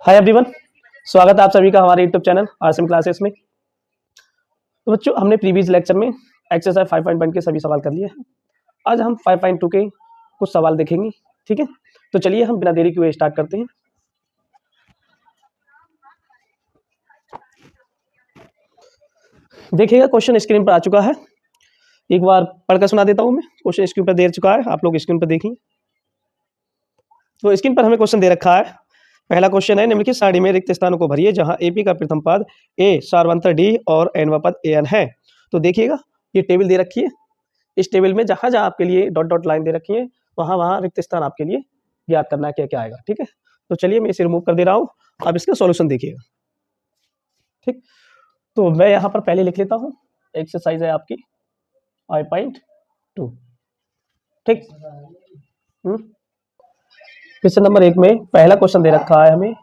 Hi everyone, स्वागत है आप सभी का हमारे यूट्यूब चैनल आरएसएम क्लासेस में। तो बच्चों, हमने प्रीवियस लेक्चर में एक्सरसाइज 5.1 के सभी सवाल कर लिए हैं। आज हम 5.2 के कुछ सवाल देखेंगे। ठीक है, तो चलिए हम बिना देरी किए स्टार्ट करते हैं। देखिएगा, क्वेश्चन स्क्रीन पर आ चुका है। एक बार पढ़कर सुना देता हूं मैं। क्वेश्चन स्क्रीन पर दे चुका है, आप लोग स्क्रीन पर देखिए। तो स्क्रीन पर हमें क्वेश्चन दे रखा है। पहला क्वेश्चन है, निम्नलिखित सारणी में रिक्त स्थानों को भरिए जहां एपी का प्रथम पद ए सार्वंतर डी और एनवा पद एन है। तो देखिएगा, ये टेबल दे रखी है। इस टेबल में जहां जहां आपके लिए डॉट डॉट लाइन दे रखी है, वहां वहां रिक्त स्थान आपके लिए ज्ञात करना है क्या क्या आएगा। ठीक है, तो चलिए मैं इसे रिमूव कर दे रहा हूं। आप इसका सॉल्यूशन देखिएगा। ठीक, तो मैं यहाँ पर पहले लिख लेता हूँ। एक्सरसाइज है आपकी 5.2। ठीक, क्वेश्चन नंबर 1 में पहला क्वेश्चन दे रखा है हमें।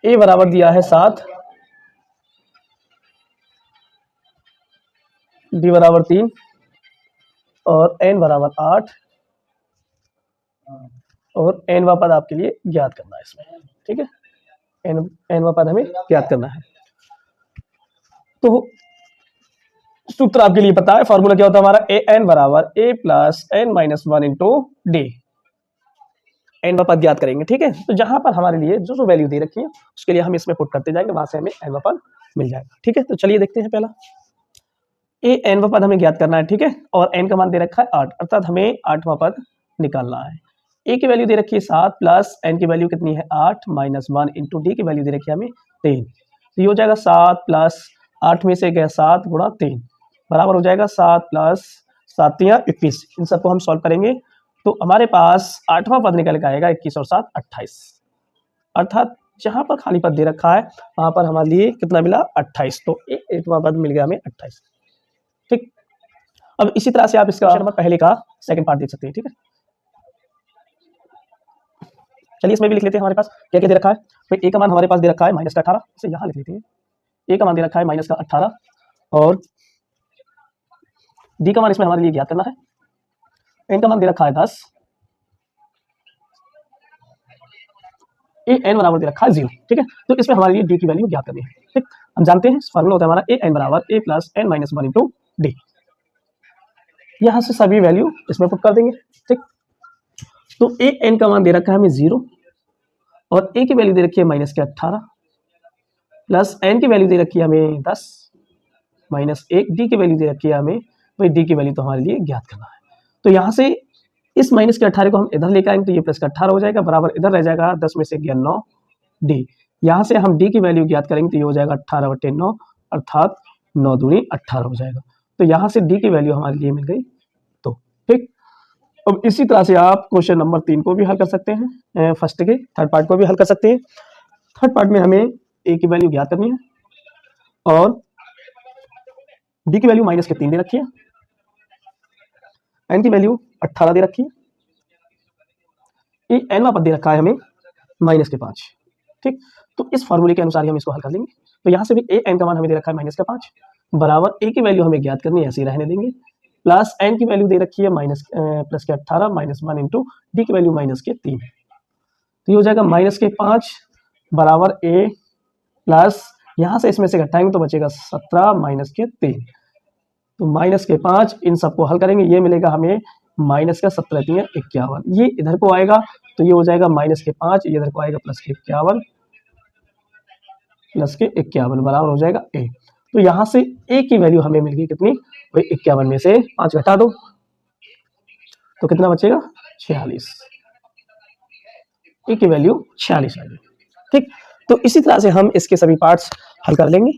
ए बराबर दिया है 7, बी बराबर 3 और एन बराबर 8 और एनवा पद आपके लिए ज्ञात करना है इसमें। ठीक है, एनवा पद हमें ज्ञात करना है। तो सूत्र आपके लिए पता है, फॉर्मूला क्या होता है हमारा, ए एन बराबर A plus N minus 1 into D. एनवा पद ज्ञात करेंगे। ठीक है, तो जहां पर हमारे लिए जो जो वैल्यू दे रखी है उसके लिए हम इसमें पुट करते जाएंगे, वहां से हमें एनवा पद मिल जाएगा। ठीक है, तो चलिए देखते हैं। पहला ए एनवा पद हमें ज्ञात करना है। ठीक है, और एन का मान दे रखा है 8, अर्थात हमें 8वां पद निकालना है। ए की वैल्यू दे रखी है 7 प्लस एन की वैल्यू कितनी है 8 माइनस 1 इंटू डी की वैल्यू दे रखी है हमें 3। तो ये हो जाएगा 7 प्लस 8 में से गया 7 गुणा 3 बराबर हो जाएगा 7 प्लस 7 3 21। इन सबको हम सॉल्व करेंगे तो हमारे पास 8वां पद निकल के आएगा 21 और 7 28। अर्थात जहां पर खाली पद दे रखा है वहां पर हमारे लिए कितना मिला 28। तो 8वां पद मिल गया हमें 28। ठीक, अब इसी तरह से आप इसका नंबर पहले का सेकंड पार्ट देख सकते हैं। ठीक है, चलिए इसमें भी लिख लेते हैं। हमारे पास क्या क्या दे रखा है। तो ए का मान हमारे पास दे रखा है -18, इसे यहाँ लिख लेते हैं। ए का मान दे रखा है -18 और डी का मान इसमें हमारे लिए ज्ञात करना है। एन का मान दे रखा है 10, ए एन बराबर दे रखा है 0। ठीक है, तो इसमें हमारे लिए डी की वैल्यू ज्ञात करनी है। ठीक, हम जानते हैं फॉर्मूला होता है हमारा ए एन बराबर A plus N minus 1 into D. यहाँ से सभी वैल्यू इसमें पुट कर देंगे। ठीक, तो ए एन का मान दे रखा है हमें 0 और ए की वैल्यू दे रखी है -18 प्लस एन की वैल्यू दे रखी है हमें 10 माइनस 1 डी की वैल्यू दे रखी है हमें, भाई डी की वैल्यू तो हमारे लिए ज्ञात करना है। तो यहाँ से इस -18 को हम इधर लेकर आएंगे तो ये +18 हो जाएगा, बराबर इधर रह जाएगा 10 में से गया 9 डी। यहाँ से हम डी की वैल्यू ज्ञात करेंगे तो ये हो जाएगा 18/9 अर्थात 9 दूनी 18 हो जाएगा। तो यहाँ से डी की वैल्यू हमारे लिए मिल गई। तो ठीक, अब इसी तरह से आप क्वेश्चन नंबर 3 को भी हल कर सकते हैं, फर्स्ट के थर्ड पार्ट को भी हल कर सकते हैं। थर्ड पार्ट में हमें ए की वैल्यू ज्ञात करनी है और डी की वैल्यू -3 दे रखी है, एन की वैल्यू 18 दे रखी है, एन पद दे रखा है हमें -5। ठीक, तो इस फॉर्मूले के अनुसार ही हम इसको हल कर लेंगे। तो यहाँ से भी ए एन का मान हमें दे रखा है -5 बराबर ए की वैल्यू हमें ज्ञात करनी है, ऐसे ही रहने देंगे, प्लस एन की वैल्यू दे रखी है +18 -1 इंटू डी की वैल्यू -3। तो ये हो जाएगा -5 बराबर ए प्लस यहाँ से इसमें से घटाएंगे तो बचेगा 17 -3। तो -5 इन सबको हल करेंगे, ये मिलेगा हमें -17 51। ये इधर को आएगा तो ये हो जाएगा -5, ये इधर को आएगा +51 बराबर हो जाएगा ए। तो यहाँ से ए की वैल्यू हमें मिल गई कितनी, भाई 51 में से 5 घटा दो तो कितना बचेगा 46। ए की वैल्यू 46 आ गई। ठीक, तो इसी तरह से हम इसके सभी पार्ट्स हल कर लेंगे।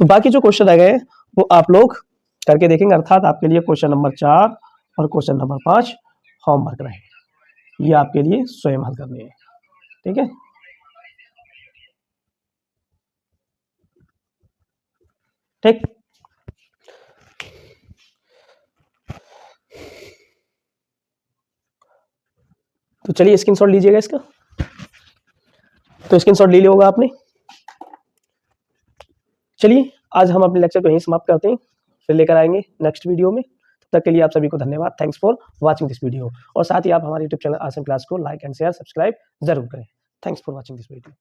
तो बाकी जो क्वेश्चन रह गए वो आप लोग करके देखेंगे, अर्थात आपके लिए क्वेश्चन नंबर 4 और क्वेश्चन नंबर 5 होमवर्क रहे, ये आपके लिए स्वयं हल करने हैं। ठीक है, ठीक, तो चलिए स्क्रीनशॉट लीजिएगा इसका। तो स्क्रीनशॉट ले लिया होगा आपने। चलिए आज हम अपने लेक्चर को यहीं समाप्त करते हैं, फिर लेकर आएंगे नेक्स्ट वीडियो में। तब तक के लिए आप सभी को धन्यवाद। Thanks for watching this video. और साथ ही आप हमारे यूट्यूब चैनल आसन क्लास को लाइक एंड शेयर सब्सक्राइब जरूर करें। Thanks for watching this video.